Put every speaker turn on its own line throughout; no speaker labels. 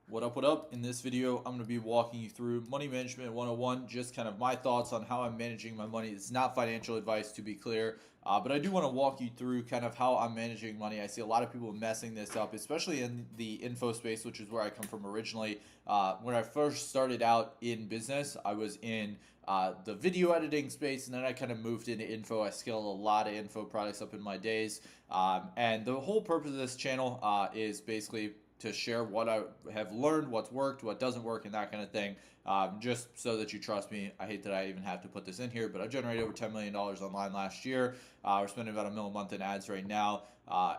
What up, what up? In this video, I'm going to be walking you through Money Management 101, just kind of my thoughts on how I'm managing my money. It's not financial advice, to be clear, but I do want to walk you through kind of how I'm managing money. I see a lot of people messing this up, especially in the info space, which is where I come from originally. When I first started out in business, I was in the video editing space, and then I kind of moved into info. I scaled a lot of info products up in my days, and the whole purpose of this channel is basically to share what I have learned, what's worked, what doesn't work, and that kind of thing. Just so that you trust me. I hate that I even have to put this in here, but I generated over $10 million online last year. We're spending about $1 million a month in ads right now.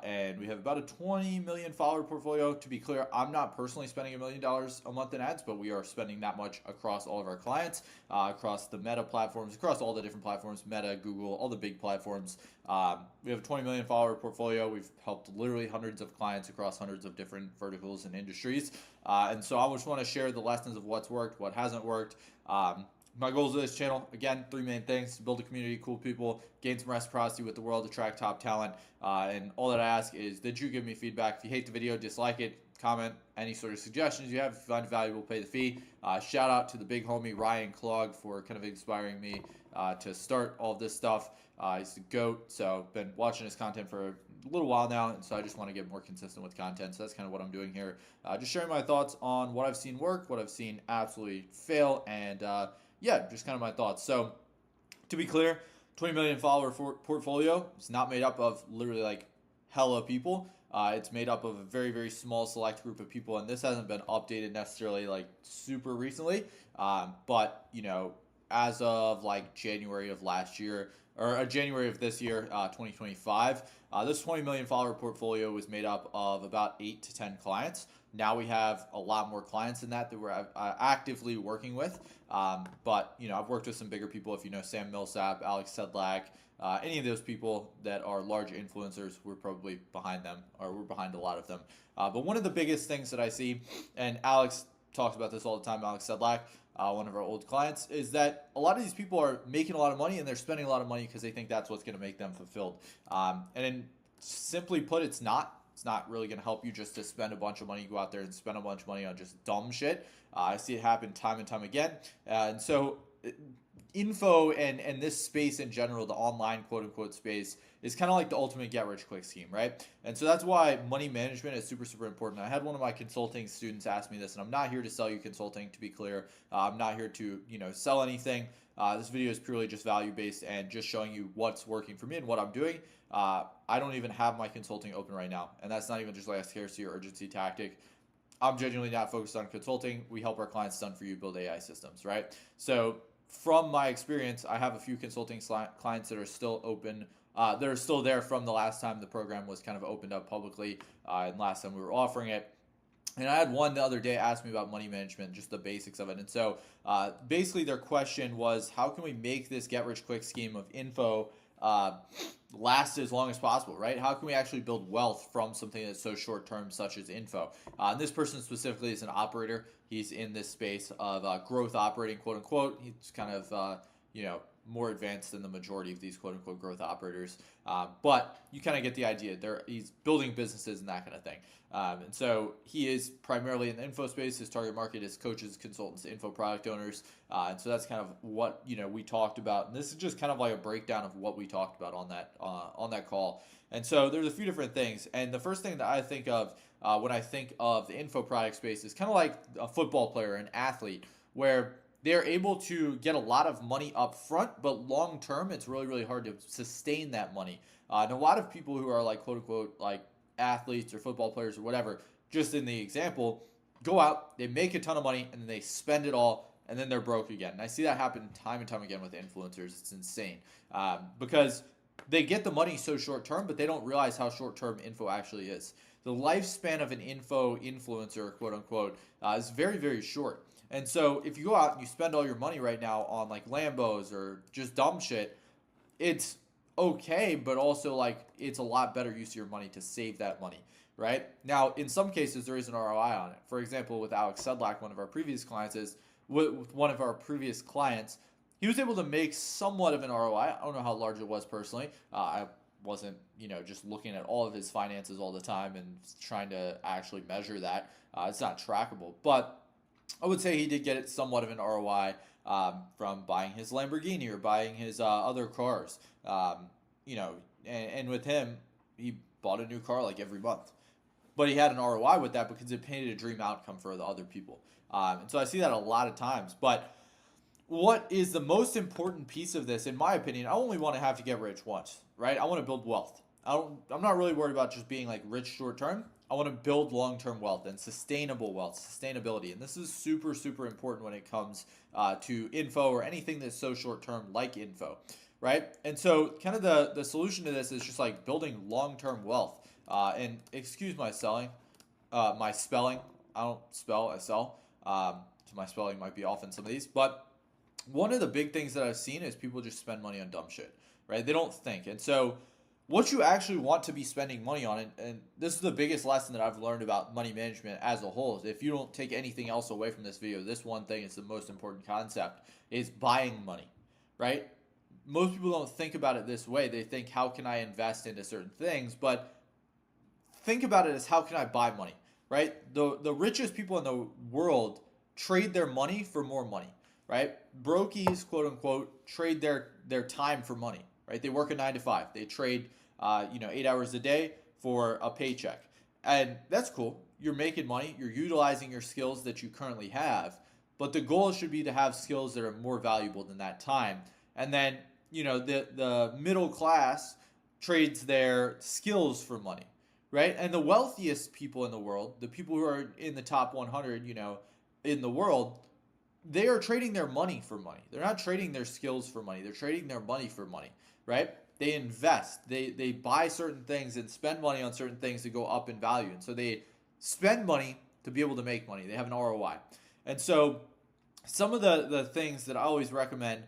And we have about a 20 million follower portfolio. To be clear, I'm not personally spending $1 million a month in ads, but we are spending that much across all of our clients, across the Meta platforms, across all the different platforms, Meta, Google, all the big platforms. We have a 20 million follower portfolio. We've helped literally hundreds of clients across hundreds of different verticals and industries. And so I just want to share the lessons of what's worked, what hasn't worked. My goals of this channel, again, three main things: build a community, cool people, gain some reciprocity with the world, attract top talent. And all that I ask is that you give me feedback. If you hate the video, dislike it, comment any sort of suggestions you have. If you find it valuable, pay the fee. Shout out to the big homie Ryan Klog for kind of inspiring me to start all of this stuff. He's the GOAT, so been watching his content for a little while now, and so I just want to get more consistent with content. So that's kind of what I'm doing here. Just sharing my thoughts on what I've seen work, what I've seen absolutely fail, and yeah, just kind of my thoughts. So to be clear, 20 million follower portfolio is not made up of literally like hella people. It's made up of a very, very small select group of people, and this hasn't been updated necessarily like super recently. But you know, as of like January of last year, or January of this year, 2025, this 20 million follower portfolio was made up of about 8 to 10 clients. Now we have a lot more clients than that we're actively working with. But you know, I've worked with some bigger people. If you know Sam Millsap, Alex Sedlak, any of those people that are large influencers, we're probably behind them, or we're behind a lot of them. But one of the biggest things that I see, and Alex talks about this all the time, Alex Sedlak, one of our old clients, is that a lot of these people are making a lot of money and they're spending a lot of money because they think that's what's going to make them fulfilled. And simply put, it's not. It's not really going to help you just to spend a bunch of money, go out there and spend a bunch of money on just dumb shit. I see it happen time and time again. And so info and this space in general, the online quote unquote space, is kind of like the ultimate get rich quick scheme, right? And so that's why money management is super, super important. I had one of my consulting students ask me this, and I'm not here to sell you consulting, to be clear. I'm not here to, sell anything. This video is purely just value based and just showing you what's working for me and what I'm doing. I don't even have my consulting open right now, and that's not even just like a scarcity or urgency tactic. I'm genuinely not focused on consulting. We help our clients done for you build AI systems, right? So from my experience, I have a few consulting clients that are still open. That are still there from the last time the program was kind of opened up publicly, and last time we were offering it. And I had one the other day ask me about money management, just the basics of it. And so basically their question was, how can we make this get rich quick scheme of info last as long as possible, right? How can we actually build wealth from something that's so short term, such as info? And this person specifically is an operator. He's in this space of growth operating, quote unquote. He's kind of, more advanced than the majority of these quote unquote growth operators. But you kind of get the idea. He's building businesses and that kind of thing. And so he is primarily in the info space. His target market is coaches, consultants, info product owners. And so that's kind of what, we talked about. And this is just kind of like a breakdown of what we talked about on that call. And so there's a few different things. And the first thing that I think of when I think of the info product space is kind of like a football player, an athlete, where they're able to get a lot of money up front, but long term, it's really, really hard to sustain that money. And a lot of people who are like, quote unquote, like athletes or football players or whatever, just in the example, go out, they make a ton of money, and then they spend it all, and then they're broke again. And I see that happen time and time again with influencers. It's insane because they get the money so short term, but they don't realize how short term info actually is. The lifespan of an info influencer, quote unquote, is very, very short. And so if you go out and you spend all your money right now on like Lambos or just dumb shit, it's okay, but also like it's a lot better use of your money to save that money, right? Now, in some cases, there is an ROI on it. For example, with Alex Sedlak, one of our previous clients, he was able to make somewhat of an ROI. I don't know how large it was personally. I wasn't, just looking at all of his finances all the time and trying to actually measure that. It's not trackable, but I would say he did get somewhat of an ROI from buying his Lamborghini or buying his other cars. You know, and with him, he bought a new car like every month. But he had an ROI with that because it painted a dream outcome for the other people. And so I see that a lot of times. But what is the most important piece of this, in my opinion? I only want to have to get rich once, right? I want to build wealth. I'm not really worried about just being like rich short term. I want to build long term wealth and sustainable wealth, sustainability. And this is super, super important when it comes to info or anything that's so short term like info, right? And so, kind of the solution to this is just like building long term wealth. And excuse my my spelling. I don't spell, I sell. So my spelling might be off in some of these. But one of the big things that I've seen is people just spend money on dumb shit, right? They don't think. And so what you actually want to be spending money on, and this is the biggest lesson that I've learned about money management as a whole, is if you don't take anything else away from this video, this one thing is the most important concept, is buying money, right? Most people don't think about it this way. They think, how can I invest into certain things? But think about it as, how can I buy money, right? The richest people in the world trade their money for more money, right? Brokies, quote unquote, trade their time for money, right? They work a 9 to 5. They trade 8 hours a day for a paycheck. And that's cool. You're making money. You're utilizing your skills that you currently have. But the goal should be to have skills that are more valuable than that time. And then, the middle class trades their skills for money, right? And the wealthiest people in the world, the people who are in the top 100, in the world, they are trading their money for money. They're not trading their skills for money. They're trading their money for money, right? They invest. They buy certain things and spend money on certain things to go up in value. And so they spend money to be able to make money. They have an ROI. And so some of the things that I always recommend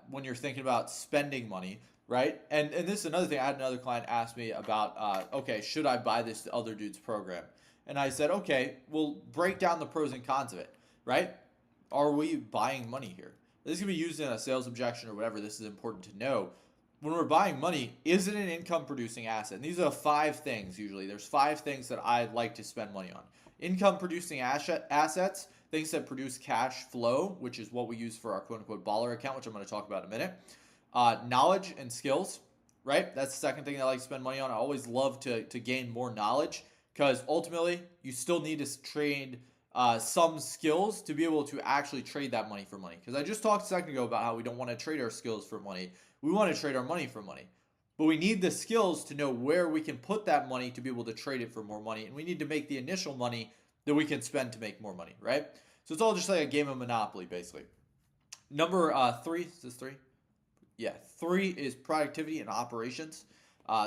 when you're thinking about spending money, right? And this is another thing. I had another client ask me about, okay, should I buy this other dude's program? And I said, okay, we'll break down the pros and cons of it, right? Are we buying money here? This can be used in a sales objection or whatever. This is important to know. When we're buying money, is it an income producing asset? And these are 5 things usually. There's 5 things that I'd like to spend money on. Income producing assets, things that produce cash flow, which is what we use for our quote unquote baller account, which I'm going to talk about in a minute. Knowledge and skills, right? That's the second thing I like to spend money on. I always love to gain more knowledge, because ultimately you still need to trade some skills to be able to actually trade that money for money. Because I just talked a second ago about how we don't want to trade our skills for money. We want to trade our money for money. But we need the skills to know where we can put that money to be able to trade it for more money. And we need to make the initial money that we can spend to make more money, right? So it's all just like a game of Monopoly, basically. Number 3, is this 3? Yeah, 3 is productivity and operations.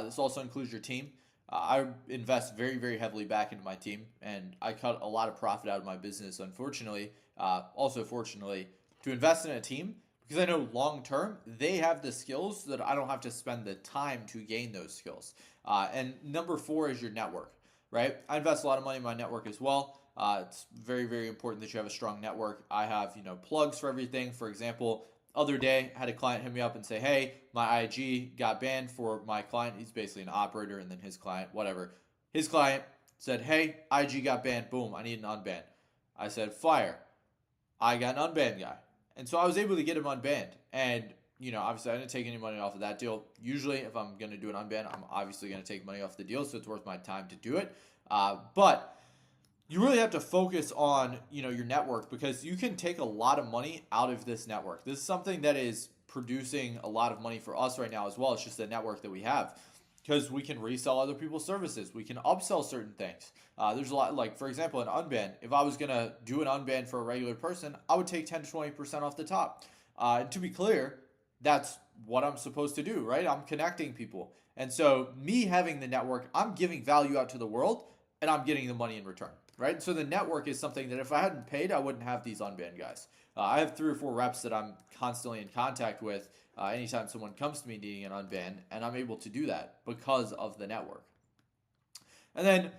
This also includes your team. I invest very, very heavily back into my team, and I cut a lot of profit out of my business, unfortunately. Also, fortunately, to invest in a team, because I know long term they have the skills so that I don't have to spend the time to gain those skills. And number 4 is your network, right? I invest a lot of money in my network as well. It's very, very important that you have a strong network. I have, plugs for everything. For example, other day, I had a client hit me up and say, hey, my IG got banned for my client. He's basically an operator, and then his client, whatever. His client said, hey, IG got banned. Boom, I need an unban. I said, fire. I got an unbanned guy. And so I was able to get him unbanned. And, obviously I didn't take any money off of that deal. Usually if I'm going to do an unban, I'm obviously going to take money off the deal, so it's worth my time to do it. But you really have to focus on, your network, because you can take a lot of money out of this network. This is something that is producing a lot of money for us right now as well. It's just the network that we have, because we can resell other people's services. We can upsell certain things. There's a lot, like, for example, an unban. If I was going to do an unban for a regular person, I would take 10 to 20% off the top. And to be clear, that's what I'm supposed to do, right? I'm connecting people. And so me having the network, I'm giving value out to the world, and I'm getting the money in return, right? So the network is something that if I hadn't paid, I wouldn't have these unbanned guys. I have 3 or 4 reps that I'm constantly in contact with anytime someone comes to me needing an unban, and I'm able to do that because of the network. And then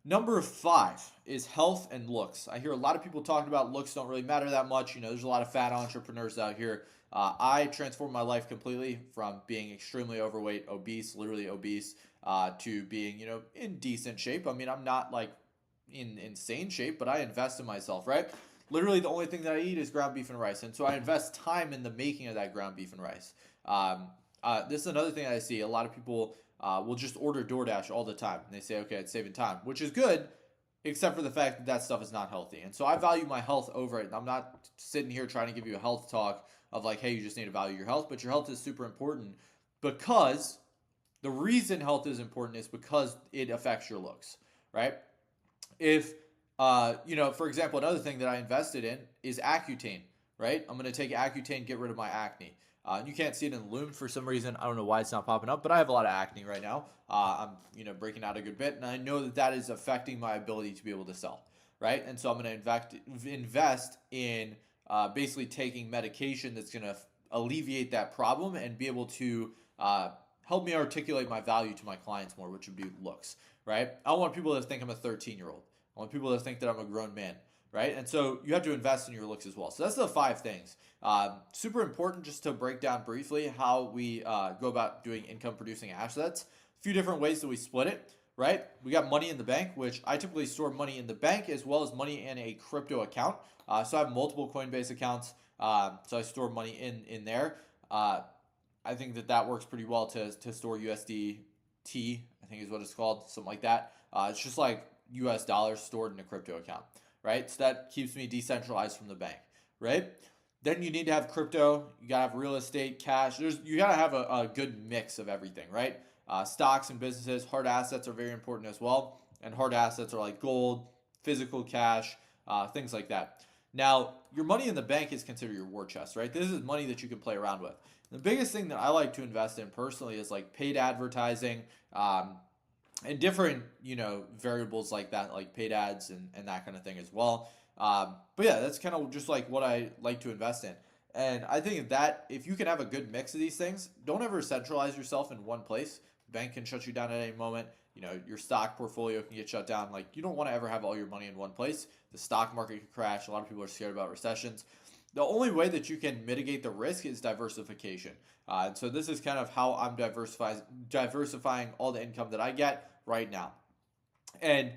Number 5 is health and looks. I hear a lot of people talking about looks don't really matter that much. There's a lot of fat entrepreneurs out here. I transformed my life completely from being extremely overweight, obese, literally obese, to being, in decent shape. I mean, I'm not like in insane shape, but I invest in myself, right? Literally, the only thing that I eat is ground beef and rice. And so I invest time in the making of that ground beef and rice. This is another thing I see. A lot of people will just order DoorDash all the time. And they say, okay, it's saving time, which is good, except for the fact that that stuff is not healthy. And so I value my health over it. I'm not sitting here trying to give you a health talk of like, hey, you just need to value your health, but your health is super important because the reason health is important is because it affects your looks, right? If, for example, another thing that I invested in is Accutane, right? I'm going to take Accutane, get rid of my acne. You can't see it in the Loom for some reason. I don't know why it's not popping up, but I have a lot of acne right now. I'm, breaking out a good bit, and I know that that is affecting my ability to be able to sell, right? And so I'm going to invest in basically taking medication that's going to alleviate that problem and be able to help me articulate my value to my clients more, which would be looks, right? I don't want people to think I'm a 13-year-old. I want people to think that I'm a grown man, right? And so you have to invest in your looks as well. So that's the 5 things. Super important, just to break down briefly how we go about doing income producing assets. A few different ways that we split it, right? We got money in the bank, which I typically store money in the bank as well as money in a crypto account. So I have multiple Coinbase accounts. So I store money in there. I think that works pretty well to store USDT, I think is what it's called, something like that. It's just like US dollars stored in a crypto account, right? So that keeps me decentralized from the bank, right? Then you need to have crypto. You gotta have real estate, cash. You gotta have a good mix of everything, right? Stocks and businesses, hard assets are very important as well. And hard assets are like gold, physical cash, things like that. Now, your money in the bank is considered your war chest, right? This is money that you can play around with. The biggest thing that I like to invest in personally is like paid advertising, and different, variables like that, like paid ads and that kind of thing as well. But yeah, that's kind of just like what I like to invest in. And I think that if you can have a good mix of these things, don't ever centralize yourself in one place. The bank can shut you down at any moment. Your stock portfolio can get shut down. Like, you don't want to ever have all your money in one place. The stock market can crash. A lot of people are scared about recessions. The only way that you can mitigate the risk is diversification. And so this is kind of how I'm diversifying all the income that I get right now. And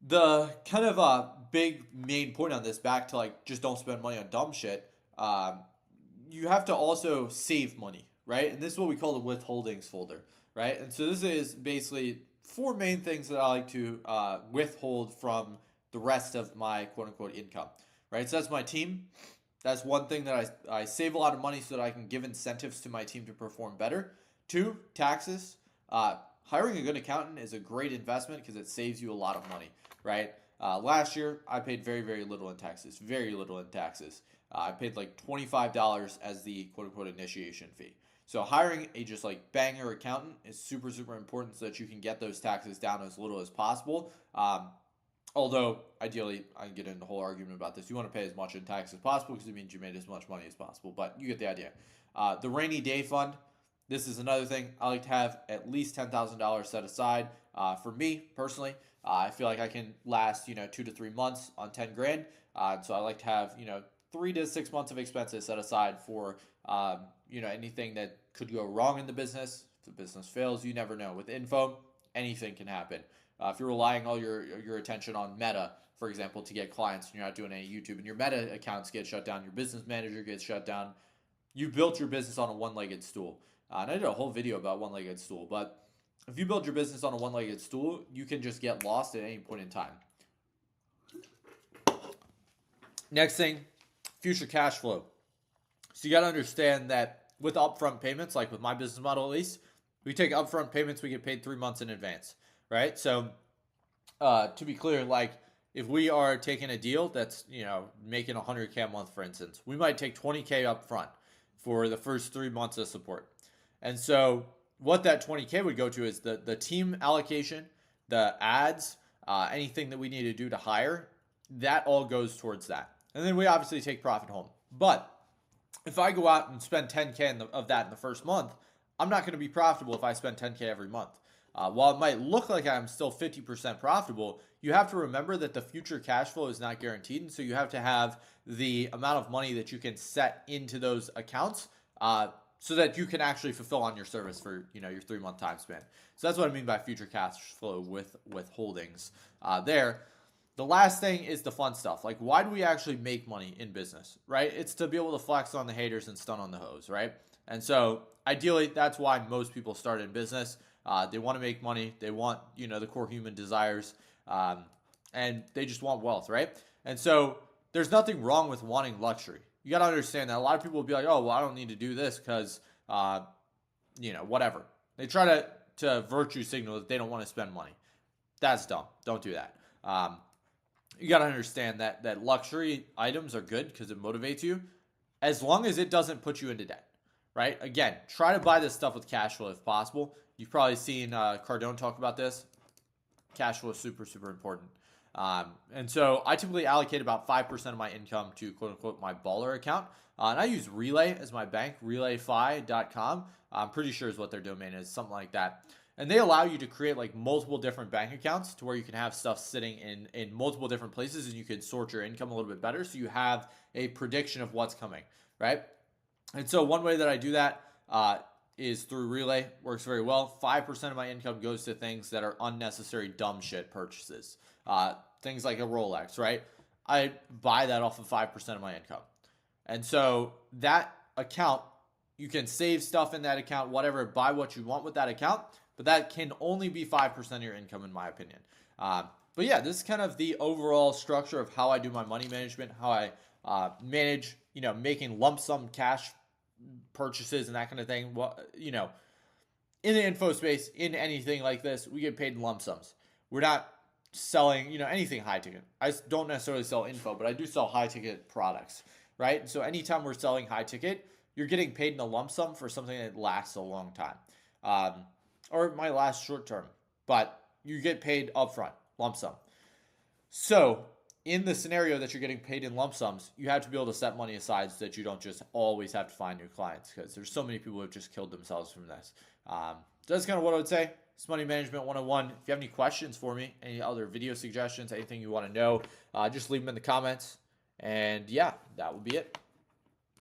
the kind of big main point on this, back to like just don't spend money on dumb shit, you have to also save money, right? And this is what we call the withholdings folder, right? And so this is basically 4 main things that I like to withhold from the rest of my quote unquote income, right? So that's my team. That's one thing that I save a lot of money so that I can give incentives to my team to perform better. 2, taxes. Hiring a good accountant is a great investment because it saves you a lot of money, right? Last year, I paid very, very little in taxes. Very little in taxes. I paid like $25 as the quote-unquote initiation fee. So hiring a just like banger accountant is super, super important so that you can get those taxes down as little as possible. Although, ideally, I can get into a whole argument about this. You want to pay as much in tax as possible because it means you made as much money as possible. But you get the idea. The rainy day fund. This is another thing. I like to have at least $10,000 set aside. For me, personally, I feel like I can last, 2 to 3 months on 10 grand. So I like to have, 3 to 6 months of expenses set aside for, anything that could go wrong in the business. If the business fails, you never know. With info, anything can happen. If you're relying all your attention on Meta, for example, to get clients, and you're not doing any YouTube, and your Meta accounts get shut down, your business manager gets shut down, you built your business on a one-legged stool. And I did a whole video about one-legged stool, but if you build your business on a one-legged stool, you can just get lost at any point in time. Next thing, future cash flow. So you got to understand that with upfront payments, like with my business model at least, we take upfront payments, we get paid 3 months in advance. Right? So, to be clear, like if we are taking a deal that's, making $100K a month, for instance, we might take $20K up front for the first 3 months of support. And so what that $20K would go to is the team allocation, the ads, anything that we need to do to hire, that all goes towards that. And then we obviously take profit home. But if I go out and spend $10K of that in the first month, I'm not going to be profitable if I spend $10K every month. While it might look like I'm still 50% profitable, you have to remember that the future cash flow is not guaranteed. And so you have to have the amount of money that you can set into those accounts so that you can actually fulfill on your service for your 3-month time span. So that's what I mean by future cash flow with holdings there. The last thing is the fun stuff. Like, why do we actually make money in business, right? It's to be able to flex on the haters and stun on the hoes, right? And so ideally, that's why most people start in business. They want to make money. They want, the core human desires, and they just want wealth, right? And so there's nothing wrong with wanting luxury. You got to understand that a lot of people will be like, oh, well, I don't need to do this because, whatever. They try to virtue signal that they don't want to spend money. That's dumb. Don't do that. You got to understand that luxury items are good because it motivates you as long as it doesn't put you into debt, right? Again, try to buy this stuff with cash flow if possible. You've probably seen Cardone talk about this. Cash flow is super, super important. And so I typically allocate about 5% of my income to quote unquote my baller account. And I use Relay as my bank, relayfi.com. I'm pretty sure is what their domain is, something like that. And they allow you to create like multiple different bank accounts to where you can have stuff sitting in multiple different places and you can sort your income a little bit better. So you have a prediction of what's coming, right? And so one way that I do that is through Relay. Works very well. 5% of my income goes to things that are unnecessary dumb shit purchases. Things like a Rolex, right? I buy that off of 5% of my income. And so that account, you can save stuff in that account, whatever, buy what you want with that account, but that can only be 5% of your income in my opinion. But yeah, this is kind of the overall structure of how I do my money management, how I manage, making lump sum cash purchases and that kind of thing. Well, in the info space, in anything like this, we get paid in lump sums. We're not selling, anything high ticket. I don't necessarily sell info, but I do sell high ticket products, right? So anytime we're selling high ticket, you're getting paid in a lump sum for something that lasts a long time. Or it might last short term, but you get paid upfront, lump sum. So in the scenario that you're getting paid in lump sums, you have to be able to set money aside so that you don't just always have to find new clients, because there's so many people who have just killed themselves from this. So that's kind of what I would say. It's Money Management 101. If you have any questions for me, any other video suggestions, anything you want to know, just leave them in the comments. And yeah, that would be it.